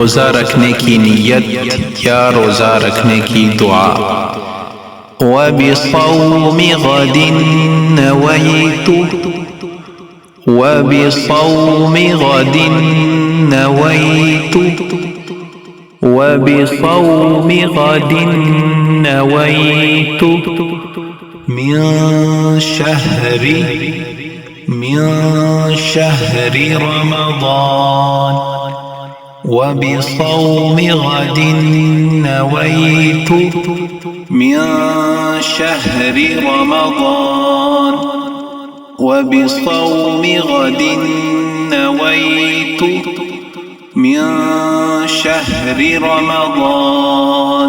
रोज़ा रखने की नियत या रोज़ा रखने की दुआ। वबिस्सौमि गदिन नवैतु, वबिस्सौमि गदिन नवैतु, वबिस्सौमि गदिन नवैतु मिन शहरि रमज़ान। وبصوم غد نويت من شهر رمضان. وبصوم غد نويت من شهر رمضان.